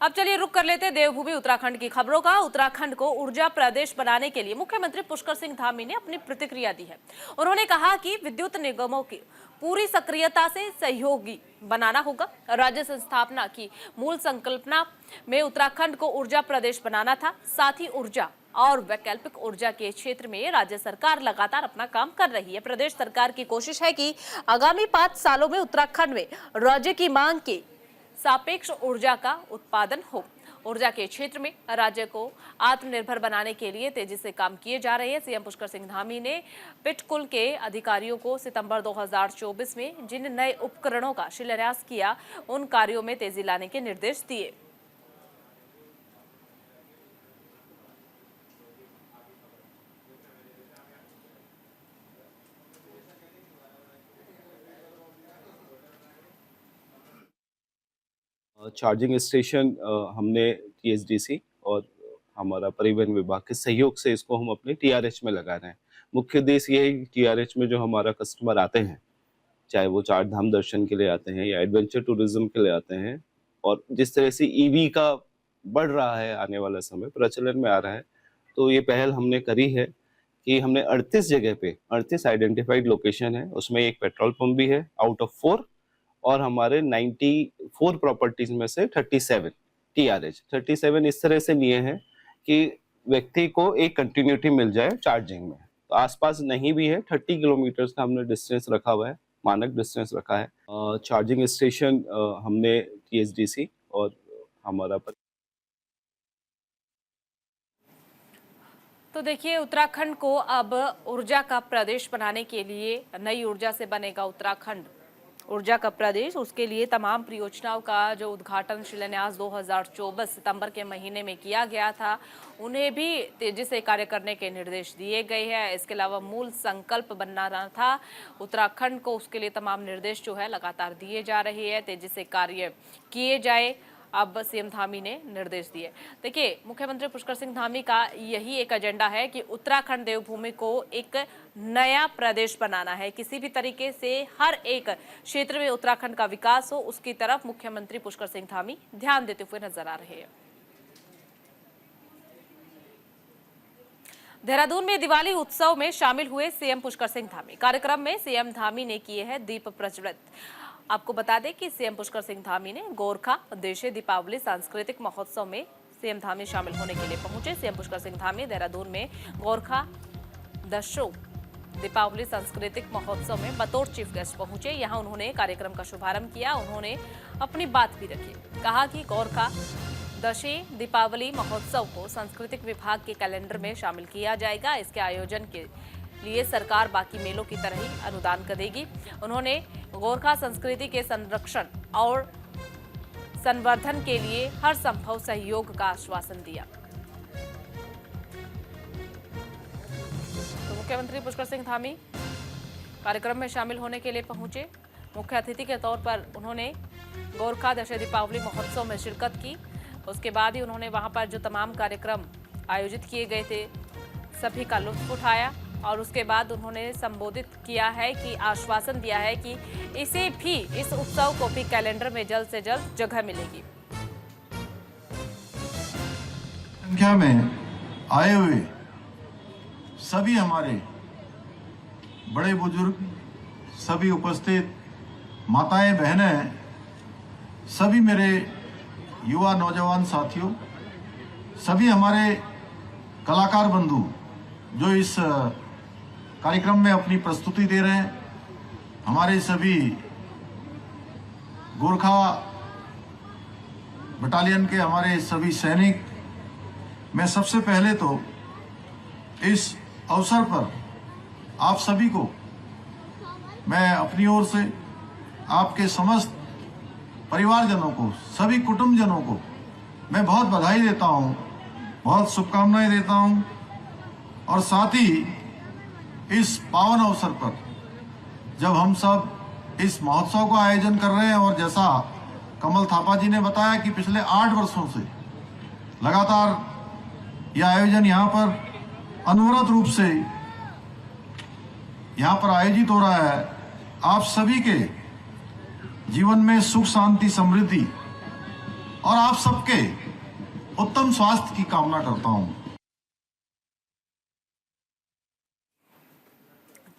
अब चलिए रुक कर लेते हैं देवभूमि उत्तराखंड की खबरों का। उत्तराखंड को ऊर्जा प्रदेश बनाने के लिए मुख्यमंत्री पुष्कर सिंह धामी ने अपनी प्रतिक्रिया दी है। उन्होंने कहा कि विद्युत निगमों की पूरी सक्रियता से सहयोगी बनाना होगा। राज्य संस्थापना की मूल संकल्पना में उत्तराखंड को ऊर्जा प्रदेश बनाना था। साथ ही ऊर्जा और वैकल्पिक ऊर्जा के क्षेत्र में राज्य सरकार लगातार अपना काम कर रही है। प्रदेश सरकार की कोशिश है कि आगामी 5 सालों में उत्तराखंड में राज्य की मांग के सापेक्ष ऊर्जा का उत्पादन हो। ऊर्जा के क्षेत्र में राज्य को आत्मनिर्भर बनाने के लिए तेजी से काम किए जा रहे हैं। सीएम पुष्कर सिंह धामी ने पिटकुल के अधिकारियों को सितंबर 2024 में जिन नए उपकरणों का शिलान्यास किया, उन कार्यों में तेजी लाने के निर्देश दिए। चार्जिंग स्टेशन हमने टीएचडीसी और हमारा परिवहन विभाग के सहयोग से इसको हम अपने टीआरएच में लगा रहे हैं। मुख्य उद्देश्य ये है कि टीआरएच में जो हमारा कस्टमर आते हैं, चाहे वो चार धाम दर्शन के लिए आते हैं या एडवेंचर टूरिज्म के लिए आते हैं, और जिस तरह से ईवी का बढ़ रहा है, आने वाला समय प्रचलन में आ रहा है, तो ये पहल हमने करी है कि हमने 38 जगह पे 38 आइडेंटिफाइड लोकेशन है, उसमें एक पेट्रोल पंप भी है आउट ऑफ 4, और हमारे 94 प्रॉपर्टीज में से 37 टीआरएच 37 इस तरह से लिए हैं कि व्यक्ति को एक कंटिन्यूटी मिल जाए चार्जिंग में। तो आसपास नहीं भी है, 30 किलोमीटर का हमने डिस्टेंस रखा हुआ है, मानक डिस्टेंस रखा है। चार्जिंग स्टेशन हमने टीएचडीसी और हमारा तो देखिए, उत्तराखंड को अब ऊर्जा का प्रदेश बनाने के लिए नई ऊर्जा से बनेगा उत्तराखंड ऊर्जा का प्रदेश। उसके लिए तमाम परियोजनाओं का जो उद्घाटन शिलान्यास 2024 सितंबर के महीने में किया गया था, उन्हें भी तेजी से कार्य करने के निर्देश दिए गए हैं। इसके अलावा मूल संकल्प बनना था उत्तराखंड को, उसके लिए तमाम निर्देश जो है लगातार दिए जा रहे हैं, तेजी से कार्य किए जाए, अब सीएम धामी ने निर्देश दिए। देखिए, मुख्यमंत्री पुष्कर सिंह धामी का यही एक एजेंडा है कि उत्तराखंड देवभूमि को एक नया प्रदेश बनाना है। किसी भी तरीके से हर एक क्षेत्र में उत्तराखंड का विकास हो, उसकी तरफ मुख्यमंत्री पुष्कर सिंह धामी ध्यान देते हुए नजर आ रहे हैं। देहरादून में दिवाली उत्सव में शामिल हुए सीएम पुष्कर सिंह धामी। कार्यक्रम में सीएम धामी ने किए हैं दीप प्रज्वलित। आपको बता दें कि सीएम पुष्कर सिंह धामी ने गोरखा देशे दीपावली सांस्कृतिक महोत्सव में सीएम धामी शामिल होने के लिए पहुंचे। सीएम पुष्कर सिंह धामी देहरादून में गोरखा दशो दीपावली सांस्कृतिक महोत्सव में बतौर चीफ गेस्ट पहुंचे। यहां उन्होंने कार्यक्रम का शुभारंभ किया। उन्होंने अपनी बात भी रखी, कहा कि गोरखा दशे दीपावली महोत्सव को सांस्कृतिक विभाग के कैलेंडर में शामिल किया जाएगा। इसके आयोजन के लिए सरकार बाकी मेलों की तरह ही अनुदान करेगी। उन्होंने गोरखा संस्कृति के संरक्षण और संवर्धन के लिए हर संभव सहयोग का आश्वासन दिया। तो मुख्यमंत्री पुष्कर सिंह धामी कार्यक्रम में शामिल होने के लिए पहुंचे। मुख्य अतिथि के तौर पर उन्होंने गोरखा दशे दीपावली महोत्सव में शिरकत की। उसके बाद ही उन्होंने वहां पर जो तमाम कार्यक्रम आयोजित किए गए थे, सभी का लुत्फ उठाया, और उसके बाद उन्होंने संबोधित किया है कि आश्वासन दिया है कि इस उत्सव को भी कैलेंडर में जल्द से जल्द जगह मिलेगी। संख्या में आए हुए सभी हमारे बड़े बुजुर्ग, सभी उपस्थित माताएं, बहनें, सभी मेरे युवा नौजवान साथियों, सभी हमारे कलाकार बंधु जो इस कार्यक्रम में अपनी प्रस्तुति दे रहे हैं, हमारे सभी गोरखा बटालियन के हमारे सभी सैनिक, मैं सबसे पहले तो इस अवसर पर आप सभी को मैं अपनी ओर से आपके समस्त परिवारजनों को, सभी कुटुंबजनों को मैं बहुत बधाई देता हूं, बहुत शुभकामनाएं देता हूं। और साथ ही इस पावन अवसर पर जब हम सब इस महोत्सव का आयोजन कर रहे हैं, और जैसा कमल थापा जी ने बताया कि पिछले 8 वर्षों से लगातार यह आयोजन यहाँ पर अनवरत रूप से यहाँ पर आयोजित हो रहा है। आप सभी के जीवन में सुख, शांति, समृद्धि और आप सबके उत्तम स्वास्थ्य की कामना करता हूं।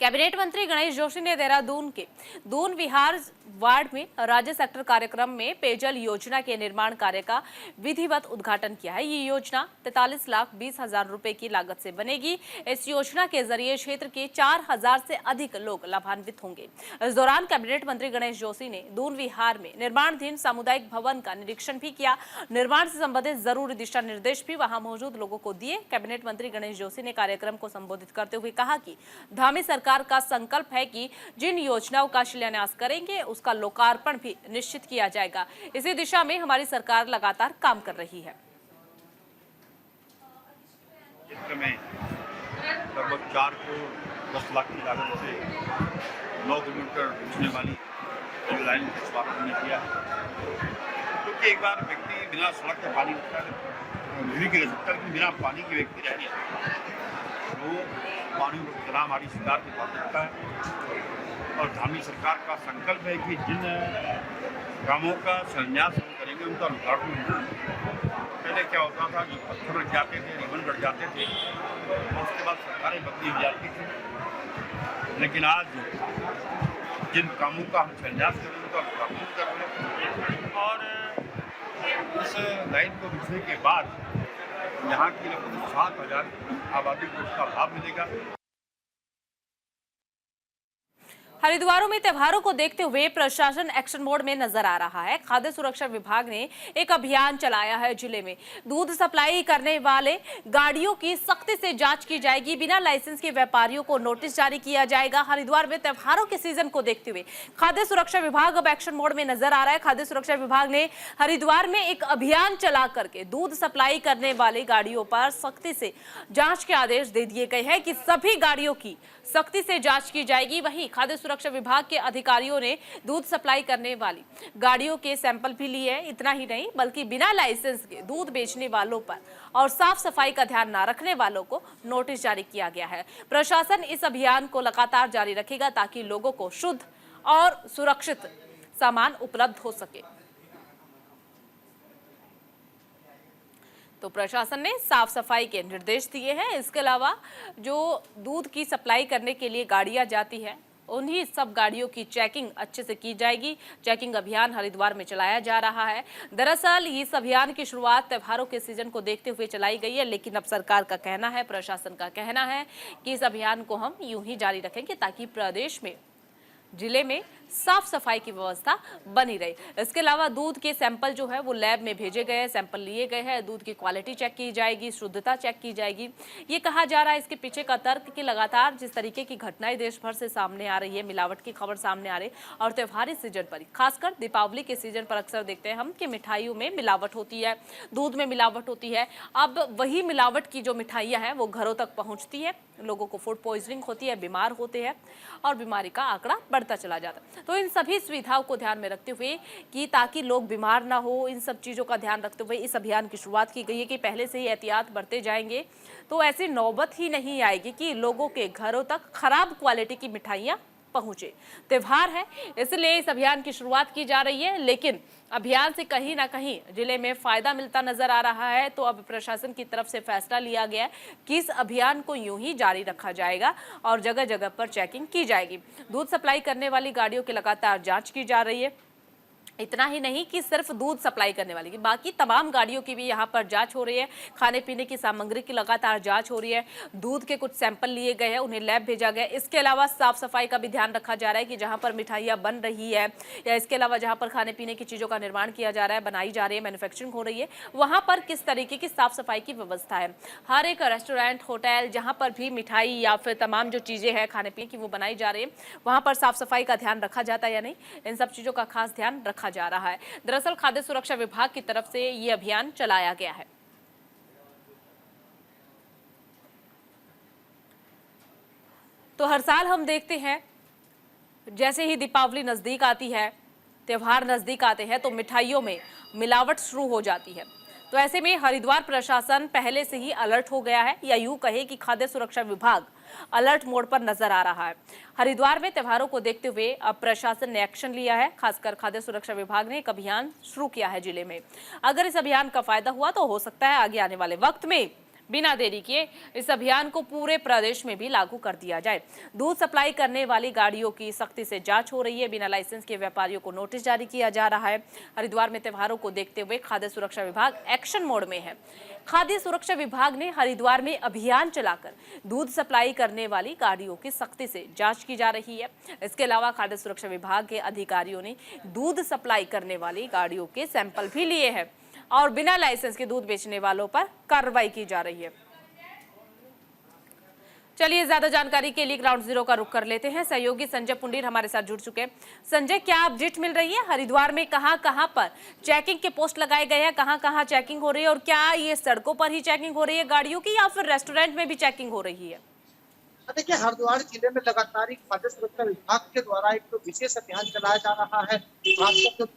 कैबिनेट मंत्री गणेश जोशी ने देहरादून के दून विहार वार्ड में राज्य सेक्टर कार्यक्रम में पेयजल योजना के निर्माण कार्य का विधिवत उद्घाटन किया है। ये योजना 43,20,000 रुपए की लागत से बनेगी। इस योजना के जरिए क्षेत्र के 4,000 से अधिक लोग लाभान्वित होंगे। इस दौरान कैबिनेट मंत्री गणेश जोशी ने दून विहार में निर्माणाधीन सामुदायिक भवन का निरीक्षण भी किया। निर्माण से संबंधित जरूरी दिशा निर्देश भी वहां मौजूद लोगों को दिए। कैबिनेट मंत्री गणेश जोशी ने कार्यक्रम को संबोधित करते हुए कहा कि धामी सरकार का संकल्प है कि जिन योजनाओं का शिलान्यास करेंगे उसका लोकार्पण भी निश्चित किया जाएगा। इसी दिशा में हमारी सरकार लगातार काम कर रही है। क्षेत्र में लगभग 4 करोड़ 10 लाख की लागत से 9 किलोमीटर खींचने वाली रेल लाइन का स्वागत हमने किया है। क्योंकि एक बार व्यक्ति बिना सड़क के पानी नहीं रह सकता, लेकिन बिना पानी के व्यक्ति रह नहीं सकता। वो पानी उपलब्धता हमारी सरकार की प्राथमिकता है और धामी सरकार का संकल्प है कि जिन कामों का शिलान्यास हम करेंगे उनका लोकार्पण होगा। पहले क्या होता था, जो पत्थर रख जाते थे, रिबन कट जाते थे और उसके बाद सरकारें बदली हो जाती थी। लेकिन आज जिन कामों का हम शिलान्यास करेंगे उनका लोकार्पण कर रहे हैं और इस लाइन को बिछने के बाद यहाँ की लगभग 7,000 आबादी को उसका लाभ मिलेगा। हरिद्वारों में त्योहारों को देखते हुए प्रशासन एक्शन मोड में नजर आ रहा है। खाद्य सुरक्षा विभाग ने एक अभियान चलाया है। जिले में दूध सप्लाई करने वाले गाड़ियों की सख्ती से जांच की जाएगी। बिना लाइसेंस के व्यापारियों को नोटिस जारी किया जाएगा। हरिद्वार में त्योहारों के सीजन को देखते हुए खाद्य सुरक्षा विभाग अब एक्शन मोड में नजर आ रहा है। खाद्य सुरक्षा विभाग ने हरिद्वार में एक अभियान चला करके दूध सप्लाई करने वाली गाड़ियों पर सख्ती से जांच के आदेश दे दिए गए हैं कि सभी गाड़ियों की सख्ती से जांच की जाएगी। वहीं खाद्य सुरक्षा विभाग के अधिकारियों ने दूध सप्लाई करने वाली गाड़ियों के सैंपल भी लिए। इतना ही नहीं बल्कि बिना लाइसेंस के दूध बेचने वालों पर और साफ सफाई का ध्यान न रखने वालों को नोटिस जारी किया गया है। प्रशासन इस अभियान को लगातार जारी रखेगा ताकि लोगों को शुद्ध और सुरक्षित सामान उपलब्ध हो सके। तो प्रशासन ने साफ सफाई के निर्देश दिए हैं। इसके अलावा जो दूध की सप्लाई करने के लिए गाड़ियां जाती है उन्हीं सब गाड़ियों की चेकिंग अच्छे से की जाएगी। चेकिंग अभियान हरिद्वार में चलाया जा रहा है। दरअसल इस अभियान की शुरुआत त्योहारों के सीजन को देखते हुए चलाई गई है, लेकिन अब सरकार का कहना है, प्रशासन का कहना है कि इस अभियान को हम यूं ही जारी रखेंगे ताकि प्रदेश में जिले में साफ सफाई की व्यवस्था बनी रही। इसके अलावा दूध के सैंपल जो है वो लैब में भेजे गए हैं, सैंपल लिए गए हैं, दूध की क्वालिटी चेक की जाएगी, शुद्धता चेक की जाएगी। ये कहा जा रहा है इसके पीछे का तर्क कि लगातार जिस तरीके की घटनाएं देश भर से सामने आ रही है, मिलावट की खबर सामने आ रही है और त्योहारी सीजन पर खासकर दीपावली के सीजन पर अक्सर देखते हैं हम कि मिठाइयों में मिलावट होती है, दूध में मिलावट होती है। अब वही मिलावट की जो मिठाइयाँ हैं वो घरों तक पहुँचती है, लोगों को फूड पॉइजनिंग होती है, बीमार होते हैं और बीमारी का आंकड़ा बढ़ता चला जाता है। तो इन सभी सुविधाओं को ध्यान में रखते हुए कि ताकि लोग बीमार ना हो, इन सब चीज़ों का ध्यान रखते हुए इस अभियान की शुरुआत की गई है कि पहले से ही एहतियात बरते जाएंगे तो ऐसी नौबत ही नहीं आएगी कि लोगों के घरों तक खराब क्वालिटी की मिठाइयाँ पहुंचे। त्योहार है इसलिए इस अभियान की शुरुआत की जा रही है, लेकिन अभियान से कहीं ना कहीं जिले में फायदा मिलता नजर आ रहा है। तो अब प्रशासन की तरफ से फैसला लिया गया है कि इस अभियान को यूं ही जारी रखा जाएगा और जगह जगह पर चेकिंग की जाएगी। दूध सप्लाई करने वाली गाड़ियों की लगातार जांच की जा रही है। इतना ही नहीं कि सिर्फ दूध सप्लाई करने वाली की, बाकी तमाम गाड़ियों की भी यहाँ पर जांच हो रही है। खाने पीने की सामग्री की लगातार जांच हो रही है। दूध के कुछ सैंपल लिए गए हैं, उन्हें लैब भेजा गया। इसके अलावा साफ सफाई का भी ध्यान रखा जा रहा है कि जहाँ पर मिठाइयाँ बन रही है या इसके अलावा जहाँ पर खाने पीने की चीज़ों का निर्माण किया जा रहा है, बनाई जा रही है, मैन्युफैक्चरिंग हो रही है, वहाँ पर किस तरीके की साफ सफाई की व्यवस्था है। हर एक रेस्टोरेंट, होटल जहाँ पर भी मिठाई या फिर तमाम जो चीज़ें हैं खाने पीने की वो बनाई जा रही है, वहाँ पर साफ सफाई का ध्यान रखा जाता है या नहीं, इन सब चीज़ों का खास ध्यान रखा जा रहा है। दरअसल खाद्य सुरक्षा विभाग की तरफ से ये अभियान चलाया गया है। तो हर साल हम देखते हैं जैसे ही दीपावली नजदीक आती है, त्योहार नजदीक आते हैं तो मिठाइयों में मिलावट शुरू हो जाती है। तो ऐसे में हरिद्वार प्रशासन पहले से ही अलर्ट हो गया है, या यूं कहे कि खाद्य सुरक्षा विभाग अलर्ट मोड पर नजर आ रहा है। हरिद्वार में त्योहारों को देखते हुए अब प्रशासन ने एक्शन लिया है। खासकर खाद्य सुरक्षा विभाग ने एक अभियान शुरू किया है जिले में। अगर इस अभियान का फायदा हुआ तो हो सकता है आगे आने वाले वक्त में बिना देरी किए इस अभियान को पूरे प्रदेश में भी लागू कर दिया जाए। दूध सप्लाई करने वाली गाड़ियों की सख्ती से जांच हो रही है। बिना लाइसेंस के व्यापारियों को नोटिस जारी किया जा रहा है। हरिद्वार में त्योहारों को देखते हुए खाद्य सुरक्षा विभाग एक्शन मोड में है। खाद्य सुरक्षा विभाग ने हरिद्वार में अभियान चलाकर दूध सप्लाई करने वाली गाड़ियों की सख्ती से जांच की जा रही है। इसके अलावा खाद्य सुरक्षा विभाग के अधिकारियों ने दूध सप्लाई करने वाली गाड़ियों के सैंपल भी लिए हैं और बिना लाइसेंस के दूध बेचने वालों पर कार्रवाई की जा रही है। चलिए ज्यादा जानकारी के लिए ग्राउंड जीरो का रुख कर लेते हैं। सहयोगी संजय पुंडीर हमारे साथ जुड़ चुके हैं। संजय, क्या अपडेट मिल रही है? हरिद्वार में कहां पर चेकिंग के पोस्ट लगाए गए हैं, कहां चेकिंग हो रही है और क्या ये सड़कों पर ही चेकिंग हो रही है गाड़ियों की या फिर रेस्टोरेंट में भी चेकिंग हो रही है? देखिए, हरिद्वार जिले में लगातार खाद्य सुरक्षा विभाग के द्वारा एक तो विशेष अभियान चलाया जा रहा है। खासकर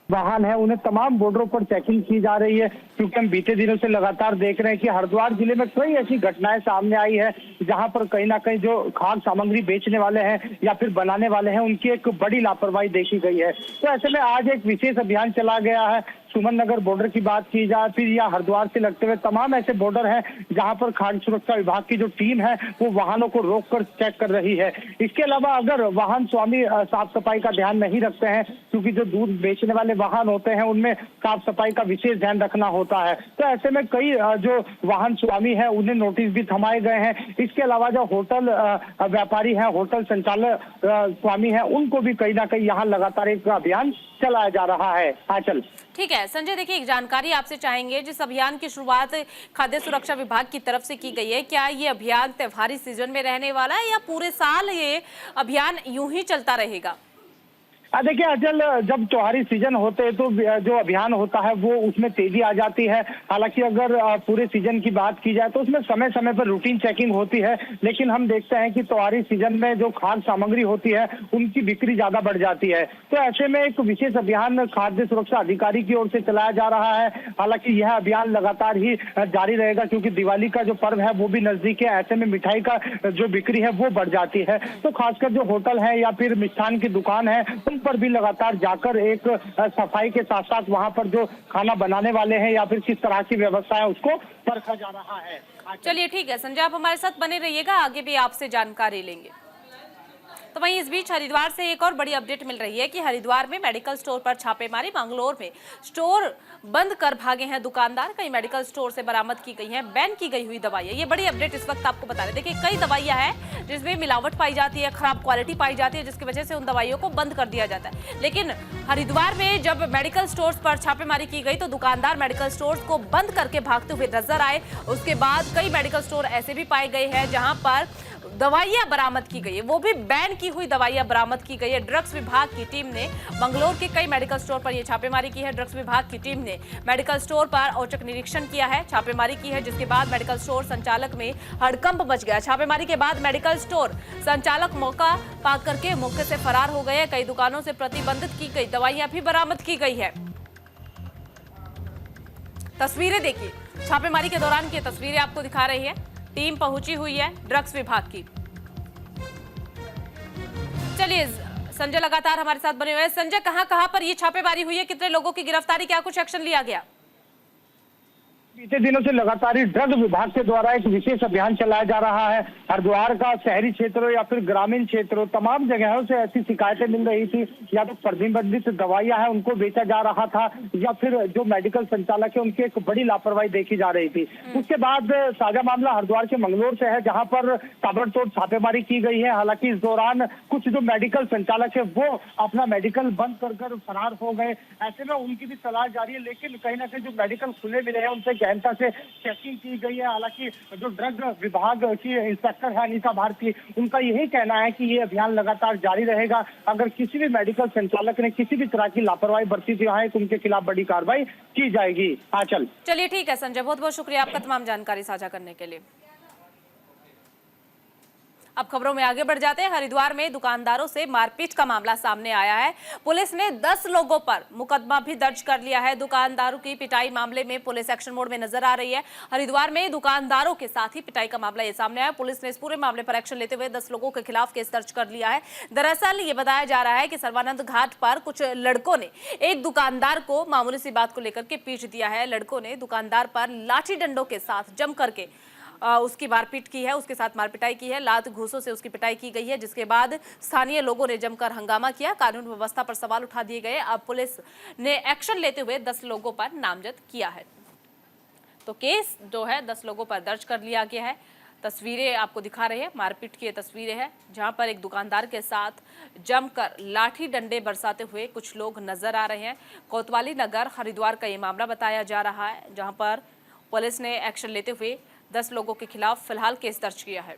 वाहन है उन्हें तमाम बॉर्डरों पर चेकिंग की जा रही है, क्योंकि हम बीते दिनों से लगातार देख रहे हैं कि हरिद्वार जिले में कई ऐसी घटनाएं सामने आई है जहां पर कहीं ना कहीं जो खाद्य सामग्री बेचने वाले हैं या फिर बनाने वाले हैं उनकी एक बड़ी लापरवाही देखी गई है। तो ऐसे में आज एक विशेष अभियान चला गया है। सुमन नगर बॉर्डर की बात की जाए फिर या हरिद्वार से लगते हुए तमाम ऐसे बॉर्डर हैं जहां पर खाद्य सुरक्षा विभाग की जो टीम है वो वाहनों को रोककर चेक कर रही है। इसके अलावा अगर वाहन स्वामी साफ सफाई का ध्यान नहीं रखते हैं, क्योंकि जो दूध बेचने वाले वाहन होते हैं उनमें साफ सफाई का विशेष ध्यान रखना होता है, तो ऐसे में कई जो वाहन स्वामी है उन्हें नोटिस भी थमाए गए हैं। इसके अलावा जो होटल व्यापारी है, होटल संचालक स्वामी है, उनको भी कहीं ना कहीं यहाँ लगातार एक अभियान चलाया जा रहा है। हाँ चल ठीक है संजय, देखिए एक जानकारी आपसे चाहेंगे। जिस अभियान की शुरुआत खाद्य सुरक्षा विभाग की तरफ से की गई है, क्या ये अभियान त्योहारी सीजन में रहने वाला है या पूरे साल ये अभियान यूं ही चलता रहेगा? देखिए अचल, जब त्योहारी सीजन होते हैं तो जो अभियान होता है वो उसमें तेजी आ जाती है। हालांकि अगर पूरे सीजन की बात की जाए तो उसमें समय समय पर रूटीन चेकिंग होती है, लेकिन हम देखते हैं कि त्योहारी सीजन में जो खाद्य सामग्री होती है उनकी बिक्री ज्यादा बढ़ जाती है। तो ऐसे में एक विशेष अभियान खाद्य सुरक्षा अधिकारी की ओर से चलाया जा रहा है। हालांकि यह अभियान लगातार ही जारी रहेगा, क्योंकि दिवाली का जो पर्व है वो भी नजदीक है। ऐसे में मिठाई का जो बिक्री है वो बढ़ जाती है। तो खासकर जो होटल है या फिर मिष्ठान की दुकान है उन पर भी लगातार जाकर एक सफाई के साथ साथ वहां पर जो खाना बनाने वाले हैं या फिर किस तरह की व्यवस्था है उसको परखा जा रहा है। चलिए ठीक है संजय, आप हमारे साथ बने रहिएगा, आगे भी आपसे जानकारी लेंगे। तो वहीं इस बीच हरिद्वार से एक और बड़ी अपडेट मिल रही है कि हरिद्वार में मेडिकल स्टोर पर छापेमारी। मंगलोर में स्टोर बंद कर भागे हैं दुकानदार। कई मेडिकल स्टोर से बरामद की गई हैं बैन की गई हुई दवाइयां। ये बड़ी अपडेट इस वक्त आपको बता रहे हैं। देखिए कई दवाइयां हैं जिसमें मिलावट पाई जाती है, खराब क्वालिटी पाई जाती है, जिसकी वजह से उन दवाइयों को बंद कर दिया जाता है। लेकिन हरिद्वार में जब मेडिकल स्टोर्स पर छापेमारी की गई तो दुकानदार मेडिकल स्टोर्स को बंद करके भागते हुए नजर आए। उसके बाद कई मेडिकल स्टोर ऐसे भी पाए गए हैं जहां पर दवाइयां बरामद की गई है, वो भी बैन की हुई दवाइयां बरामद की गई है। ड्रग्स विभाग की टीम ने मंगलोर के कई मेडिकल स्टोर पर यह छापेमारी की है। ड्रग्स विभाग की टीम ने मेडिकल स्टोर पर औचक निरीक्षण किया है, छापेमारी की है, जिसके बाद मेडिकल स्टोर संचालक में हड़कंप मच गया। छापेमारी के बाद मेडिकल स्टोर संचालक मौका पा करके मौके से फरार हो गए। कई दुकानों से प्रतिबंधित की गई दवाइयां भी बरामद की गई है। तस्वीरें देखिए, छापेमारी के दौरान की तस्वीरें आपको दिखा रही है। टीम पहुंची हुई है ड्रग्स विभाग की। चलिए संजय लगातार हमारे साथ बने हुए हैं। संजय, कहां पर ये छापेमारी हुई है, कितने लोगों की गिरफ्तारी, क्या कुछ एक्शन लिया गया? बीते दिनों से लगातार ड्रग विभाग के द्वारा एक विशेष अभियान चलाया जा रहा है। हरिद्वार का शहरी क्षेत्रों या फिर ग्रामीण क्षेत्रों तमाम जगहों से ऐसी शिकायतें मिल रही थी, या तो प्रतिबंधित दवाइयां हैं उनको बेचा जा रहा था या फिर जो मेडिकल संचालक है उनकी एक बड़ी लापरवाही देखी जा रही थी। उसके बाद साझा मामला हरिद्वार के मंगलोर से है, जहां पर ताबड़तोड़ छापेमारी की गई है। हालांकि इस दौरान कुछ जो मेडिकल संचालक है वो अपना मेडिकल बंद कर फरार हो गए। ऐसे में उनकी भी तलाश जारी है, लेकिन कहीं ना कहीं जो मेडिकल खुले मिले हैं उनसे गहनता से चेकिंग की गई है। हालांकि जो ड्रग विभाग की इंस्पेक्टर है अनीता भारती, उनका यही कहना है कि ये अभियान लगातार जारी रहेगा। अगर किसी भी मेडिकल संचालक ने किसी भी तरह की लापरवाही बरती थी तो उनके खिलाफ बड़ी कार्रवाई की जाएगी। आंचल, चलिए ठीक है संजय, बहुत बहुत शुक्रिया आपका तमाम जानकारी साझा करने के लिए। अब खबरों में आगे बढ़ जाते हैं। हरिद्वार में दुकानदारों से मारपीट का मामला सामने आया है। पुलिस ने 10 लोगों पर मुकदमा भी दर्ज कर लिया है। दुकानदारों की पिटाई मामले में पुलिस एक्शन मोड में नजर आ रही है। हरिद्वार में दुकानदारों के साथ ही पिटाई का मामला ये सामने आया। पुलिस ने इस पूरे मामले पर एक्शन लेते हुए 10 लोगों के खिलाफ केस दर्ज कर लिया है। दरअसल ये बताया जा रहा है कि सर्वानंद घाट पर कुछ लड़कों ने एक दुकानदार को मामूली सी बात को लेकर के पीट दिया है। लड़कों ने दुकानदार पर लाठी डंडों के साथ जम करके उसकी मारपीट की है, उसके साथ मारपिटाई की है। लात घूसों से उसकी पिटाई की गई है, जिसके बाद स्थानीय लोगों ने जमकर हंगामा किया। कानून व्यवस्था पर सवाल उठा दिए गए। अब पुलिस ने एक्शन लेते हुए 10 लोगों पर नामजद किया है। तो केस जो है 10 लोगों पर दर्ज कर लिया गया है। तस्वीरें आपको दिखा रहे हैं, मारपीट की तस्वीरें हैं जहां पर एक दुकानदार के साथ जमकर लाठी डंडे बरसाते हुए कुछ लोग नजर आ रहे हैं। कोतवाली नगर हरिद्वार का ये मामला बताया जा रहा है, जहां पर पुलिस ने एक्शन लेते हुए 10 लोगों के खिलाफ फिलहाल केस दर्ज किया है।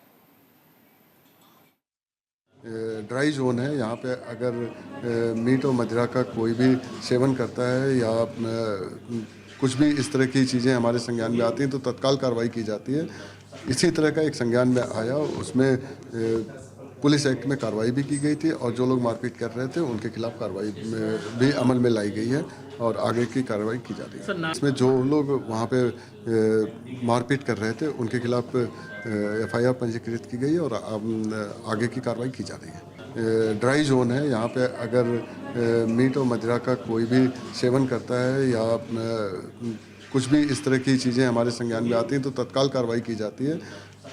ड्राई जोन है, यहाँ पे अगर मीट और मदिरा का कोई भी सेवन करता है या कुछ भी इस तरह की चीज़ें हमारे संज्ञान में आती हैं तो तत्काल कार्रवाई की जाती है। इसी तरह का एक संज्ञान में आया, उसमें पुलिस एक्ट में कार्रवाई भी की गई थी और जो लोग मारपीट कर रहे थे उनके खिलाफ कार्रवाई भी अमल में लाई गई है और आगे की कार्रवाई की जा रही है। इसमें जो लोग वहाँ पे मारपीट कर रहे थे उनके खिलाफ FIR पंजीकृत की गई है और आगे की कार्रवाई की जा रही है। ड्राई जोन है, यहाँ पे अगर मीट और मदिरा का कोई भी सेवन करता है या कुछ भी इस तरह की चीज़ें हमारे संज्ञान में आती हैं तो तत्काल कार्रवाई की जाती है।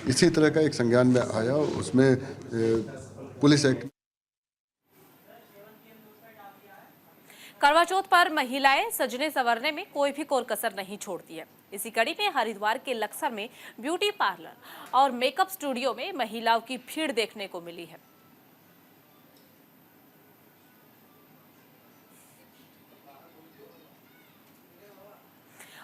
इसी तरह का एक संज्ञान में आया, उसमें पुलिस एक्ट। करवा चौथ पर महिलाएं सजने संवरने में कोई भी कोर कसर नहीं छोड़ती है। इसी कड़ी में हरिद्वार के लक्सर में ब्यूटी पार्लर और मेकअप स्टूडियो में महिलाओं की भीड़ देखने को मिली है।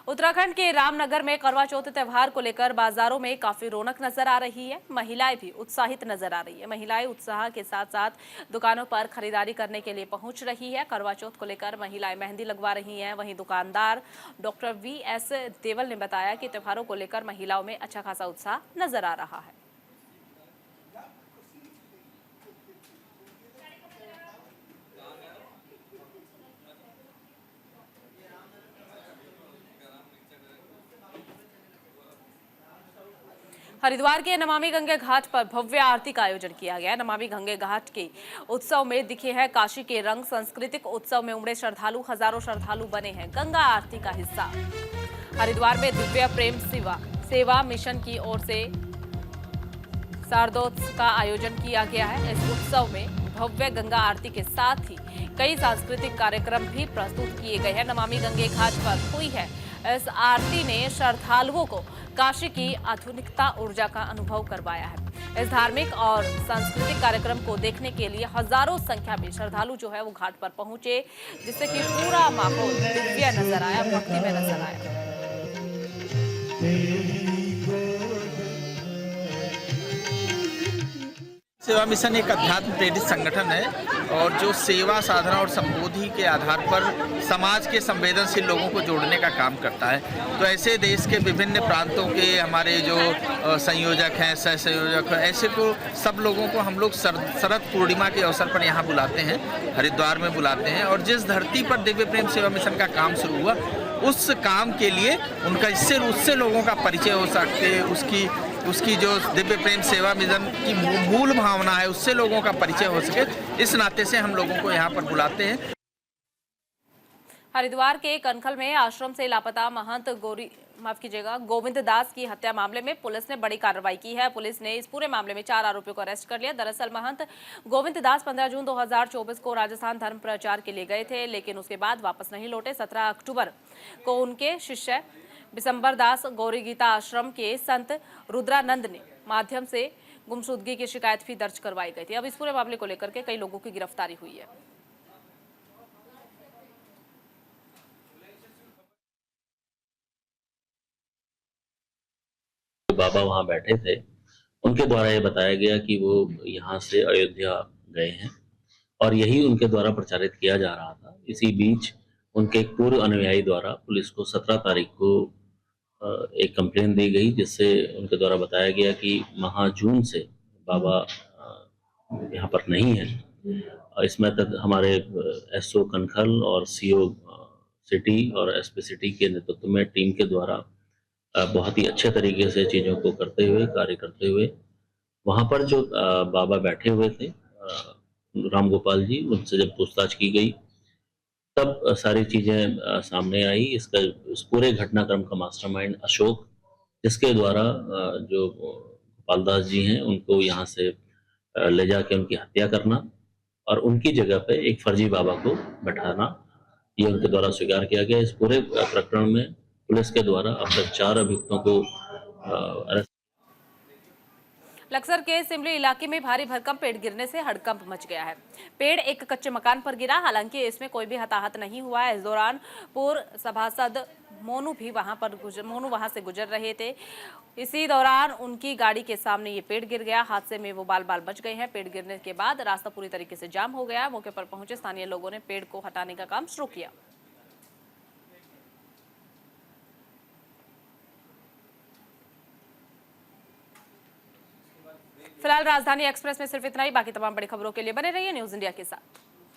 उत्तराखंड के रामनगर में करवा चौथ त्योहार को लेकर बाजारों में काफी रौनक नजर आ रही है। महिलाएं भी उत्साहित नजर आ रही है। महिलाएं उत्साह के साथ साथ दुकानों पर खरीदारी करने के लिए पहुंच रही है। करवा चौथ को लेकर महिलाएं मेहंदी लगवा रही हैं। वहीं दुकानदार डॉक्टर VS देवल ने बताया कि त्योहारों को लेकर महिलाओं में अच्छा खासा उत्साह नजर आ रहा है। हरिद्वार के नमामि गंगे घाट पर भव्य आरती का आयोजन किया गया। नमामि गंगे घाट के उत्सव में दिखे हैं काशी के रंग। सांस्कृतिक उत्सव में उमड़े श्रद्धालु, हजारों श्रद्धालु बने हैं गंगा आरती का हिस्सा। हरिद्वार में दिव्य प्रेम सेवा मिशन की ओर से शारदोत्सव का आयोजन किया गया है। इस उत्सव में भव्य गंगा आरती के साथ ही कई सांस्कृतिक कार्यक्रम भी प्रस्तुत किए गए हैं। नमामि गंगे घाट पर हुई है इस आरती ने श्रद्धालुओं को काशी की आधुनिकता ऊर्जा का अनुभव करवाया है। इस धार्मिक और सांस्कृतिक कार्यक्रम को देखने के लिए हजारों संख्या में श्रद्धालु जो है वो घाट पर पहुंचे, जिससे कि पूरा माहौल दिव्य नजर आया, भक्ति में नजर आया। सेवा मिशन एक अध्यात्म प्रेरित संगठन है और जो सेवा, साधना और संबोधि के आधार पर समाज के संवेदनशील लोगों को जोड़ने का काम करता है। तो ऐसे देश के विभिन्न प्रांतों के हमारे जो संयोजक हैं, सह संयोजक हैं, ऐसे को सब लोगों को हम लोग शरद पूर्णिमा के अवसर पर यहाँ बुलाते हैं, हरिद्वार में बुलाते हैं। और जिस धरती पर दिव्य प्रेम सेवा मिशन का काम शुरू हुआ, उस काम के लिए उनका उससे लोगों का परिचय हो सकते, उसकी जो दिव्य प्रेम सेवा मिशन की मूल भावना है उससे लोगों का परिचय हो सके, इस नाते से हम लोगों को यहाँ पर बुलाते हैं। हरिद्वार के कनखल में आश्रम से लापता महंत गोविंद दास की हत्या मामले में पुलिस ने बड़ी कार्रवाई की है। पुलिस ने इस पूरे मामले में 4 आरोपियों को अरेस्ट कर लिया। दरअसल महंत गोविंद दास 15 जून 2024 को राजस्थान धर्म प्रचार के लिए गए थे, लेकिन उसके बाद वापस नहीं लौटे। 17 अक्टूबर को उनके शिष्य बिशंबर दास गौरी गीता आश्रम के संत रुद्रानंद ने माध्यम से गुमशुदगी की शिकायत भी दर्ज करवाई गई थी। अब इस पूरे मामले को लेकर के कई लोगों की गिरफ्तारी हुई है। बाबा वहां बैठे थे, उनके द्वारा ये बताया गया कि वो यहाँ से अयोध्या गए हैं और यही उनके द्वारा प्रचारित किया जा रहा था। इसी बीच उनके एक पूर्व अनुयायी द्वारा पुलिस को 17 तारीख को एक कंप्लेन दी गई, जिससे उनके द्वारा बताया गया कि माह जून से बाबा यहाँ पर नहीं है। इसमें तक हमारे एसओ कनखल और सीओ सिटी और एसपी सिटी के नेतृत्व में टीम के द्वारा बहुत ही अच्छे तरीके से चीज़ों को करते हुए, कार्य करते हुए, वहाँ पर जो बाबा बैठे हुए थे राम गोपाल जी, उनसे जब पूछताछ की गई तब सारी चीज़ें सामने आई। इस पूरे घटनाक्रम का मास्टरमाइंड अशोक, जिसके द्वारा जो गोपाल दास जी हैं उनको यहाँ से ले जाके उनकी हत्या करना और उनकी जगह पे एक फर्जी बाबा को बैठाना, ये उनके द्वारा स्वीकार किया गया। इस पूरे प्रकरण में पुलिस के द्वारा अब तक 4 अभियुक्तों को अरेस्ट। लक्सर के सिमली इलाके में भारी भरकम पेड़ गिरने से हड़कंप मच गया है। पेड़ एक कच्चे मकान पर गिरा, हालांकि इसमें कोई भी हताहत नहीं हुआ है। इस दौरान पूर्व सभासद मोनू वहां से गुजर रहे थे। इसी दौरान उनकी गाड़ी के सामने ये पेड़ गिर गया। हादसे में वो बाल बाल बच गए हैं। पेड़ गिरने के बाद रास्ता पूरी तरीके से जाम हो गया। मौके पर पहुंचे स्थानीय लोगों ने पेड़ को हटाने का काम शुरू किया। फिलहाल राजधानी एक्सप्रेस में सिर्फ इतना ही। बाकी तमाम बड़ी खबरों के लिए बने रहिए न्यूज़ इंडिया के साथ।